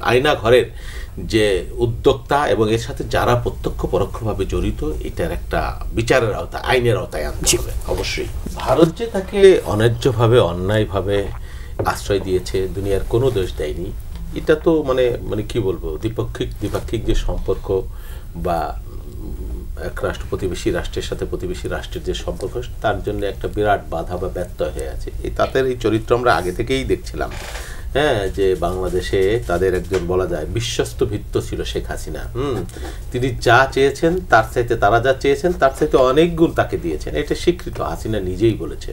আয়না ঘরের যে উদ্যোক্তা এবং এর সাথে যারা প্রত্যক্ষ পরোক্ষভাবে জড়িত, এটার একটা বিচারের আওতায়, আইনের আওতায় আনতে হবে অবশ্যই। ভারত যে তাকে অন্যায্যভাবে অন্যায়ভাবে আশ্রয় দিয়েছে, দুনিয়ার কোনো দোষ দেয়নি। এটা তো মানে কি বলবো, দ্বিপাক্ষিক যে সম্পর্ক বা এক রাষ্ট্র প্রতিবেশী রাষ্ট্রের সাথে প্রতিবেশী রাষ্ট্রের যে সম্পর্ক, তার জন্য একটা বিরাট বাধা বা ব্যত্যয় হয়ে আছে। তাদের এই চরিত্র আমরা আগে থেকেই দেখছিলাম। হ্যাঁ, যে বাংলাদেশে তাদের একজন বলা যায় বিশ্বস্ত ভিত্ত ছিল শেখ হাসিনা। তিনি যা চেয়েছেন তার চাইতে, তারা যা চেয়েছেন তার চাইতে অনেক গুণ তাকে দিয়েছেন, এটা স্বীকৃত, হাসিনা নিজেই বলেছে।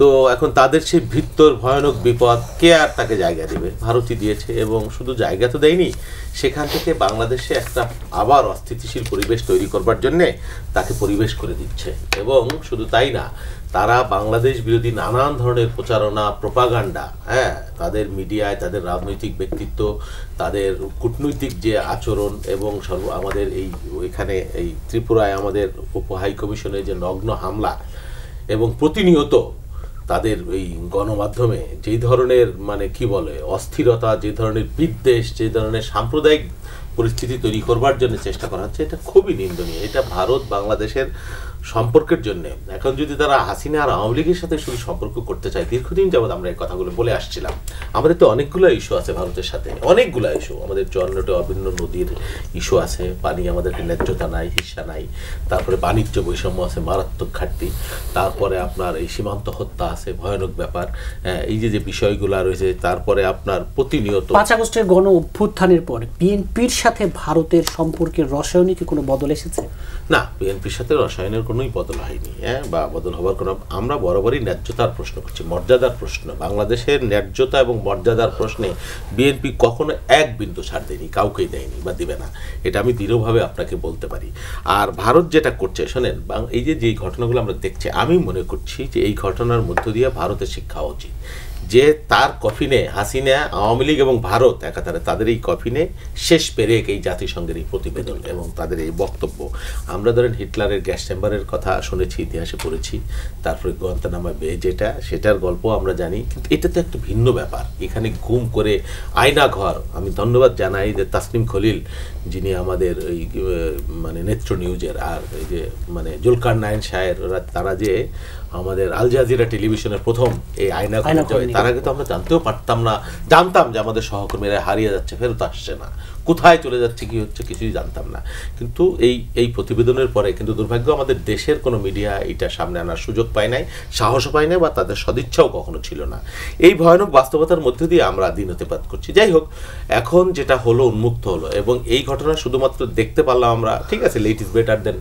তো এখন তাদের সেই ভিত্তর ভয়ানক বিপদ কে আর তাকে জায়গা দেবে? ভারতই দিয়েছে, এবং শুধু জায়গা তো দেয়নি, সেখান থেকে বাংলাদেশে একটা আবার অস্থিতিশীল পরিবেশ তৈরি করবার জন্যে তাকে পরিবেশ করে দিচ্ছে। এবং শুধু তাই না, তারা বাংলাদেশ বিরোধী নানান ধরনের প্রচারণা, প্রোপাগান্ডা, তাদের মিডিয়ায়, তাদের রাজনৈতিক ব্যক্তিত্ব, তাদের কূটনৈতিক যে আচরণ, এবং আমাদের এখানে এই ত্রিপুরায় আমাদের উপহাই কমিশনের যে নগ্ন হামলা, এবং প্রতিনিয়ত তাদের এই গণমাধ্যমে যেই ধরনের কি বলে অস্থিরতা, যে ধরনের বিদ্বেষ, যে ধরনের সাম্প্রদায়িক পরিস্থিতি তৈরি করবার জন্য চেষ্টা করা হচ্ছে, এটা খুবই নিন্দনীয়। এটা ভারত বাংলাদেশের সম্পর্কের জন্য, এখন যদি তারা হাসিনা আর আওয়ামী লীগের সাথে শুধু সম্পর্ক করতে চায়, দীর্ঘদিন যাবৎ আমরা এই কথাগুলো বলে আসছিলাম। আমাদের তো অনেকগুলো ইস্যু আছে ভারতের সাথে, অনেকগুলো ইস্যু। আমাদের চুয়ান্নটি অভিন্ন নদীর ইস্যু আছে, পানি আমাদেরকে ন্যায্যতা নাই, হিস্সা নাই, তারপরে বাণিজ্য বৈষম্য আছে, মারাত্মক ঘাটতি, তারপরে আপনার এই সীমান্ত হত্যা আছে, ভয়ানক ব্যাপার, এই যে বিষয়গুলো রয়েছে। তারপরে আপনার প্রতিনিয়ত 5 আগস্টের গণ অভ্যুত্থানের পরে বিএনপির সাথে ভারতের সম্পর্কের রসায়নে কি কোনো বদল এসেছে? না, বিএনপির সাথে রসায়নের কোনোই বদল হয়নি, বা বদল হওয়ার কোনো, আমরা বরাবরই ন্যায্যতার প্রশ্ন করছি, মর্যাদার প্রশ্ন। বাংলাদেশের ন্যায্যতা এবং মর্যাদার প্রশ্নে বিএনপি কখনো এক বিন্দু ছাড় দেয়নি, কাউকেই দেয়নি বা দিবে না, এটা আমি দৃঢ়ভাবে আপনাকে বলতে পারি। আর ভারত যেটা করছে, শোনেন, এই যে ঘটনাগুলো আমরা দেখছি, আমি মনে করছি যে এই ঘটনার মধ্য দিয়ে ভারতের শিক্ষা উচিত যে তার কফিনে হাসিনা, আওয়ামী লীগ এবং ভারত একাধারে, তাদের এই কফিনে শেষ পেরেক এই জাতিসংঘের এই প্রতিবেদন এবং তাদের এই বক্তব্য। আমরা ধরেন হিটলারের গ্যাস চেম্বারের কথা শুনেছি, ইতিহাসে পড়েছি, তারপরে গুয়ান্তানামা বে সেটার গল্প আমরা জানি, কিন্তু এটা তো একটা ভিন্ন ব্যাপার। এখানে গুম করে আয়না ঘর, আমি ধন্যবাদ জানাই যে তাসনিম খলিল, যিনি আমাদের এই নেত্র নিউজের, আর এই যে জুলকার নাইন শাহের, তারা যে আমাদের আল জাজিরা টেলিভিশনের প্রথম এই আয়না ঘর, তার আগে তো আমরা জানতেও পারতাম না, জানতাম যে আমাদের সহকর্মীরা হারিয়ে যাচ্ছে, ফেরত আসছে না, কোথায় চলে যাচ্ছে, কি হচ্ছে, কিছুই জানতাম না। কিন্তু এই প্রতিবেদনের পরে কিন্তু দুর্ভাগ্য আমাদের দেশের কোনো মিডিয়া এটা সামনে আনার সুযোগ পায় নাই, সাহসও পায় নাই, বা তাদের সদিচ্ছাও কখনো ছিল না। এই ভয়ানক বাস্তবতার মধ্যে দিয়ে আমরা দিনতিপাত করছি। যাই হোক, এখন যেটা হলো, উন্মুক্ত হলো, এবং এই ঘটনা শুধুমাত্র দেখতে পারলাম আমরা, ঠিক আছে, late is better than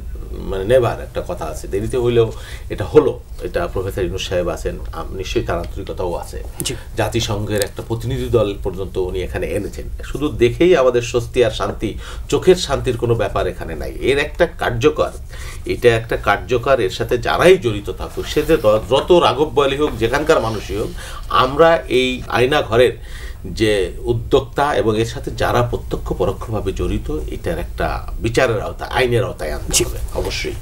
never একটা কথা আছে, দেরিতে হইলেও এটা হলো। এটা প্রফেসর ইউনূস সাহেব আছেন, নিশ্চয়ই তার আন্তরিকতাও আছে, জাতিসংঘের একটা প্রতিনিধি দল পর্যন্ত উনি এখানে এনেছেন। শুধু দেখেই আমাদের স্বস্তি আর শান্তি, চোখের শান্তির কোনো ব্যাপার এখানে নাই। এর একটা কার্যকর, এটা একটা কার্যকর, এর সাথে যারাই জড়িত থাকুক, সে যে যত রাঘব বয়ালি হোক, যেখানকার মানুষই হোক, আমরা এই আয়না ঘরের যে উদ্যোক্তা এবং এর সাথে যারা প্রত্যক্ষ পরোক্ষভাবে জড়িত, এটার একটা বিচারের আওতায়, আইনের আওতায় আনতে হবে অবশ্যই।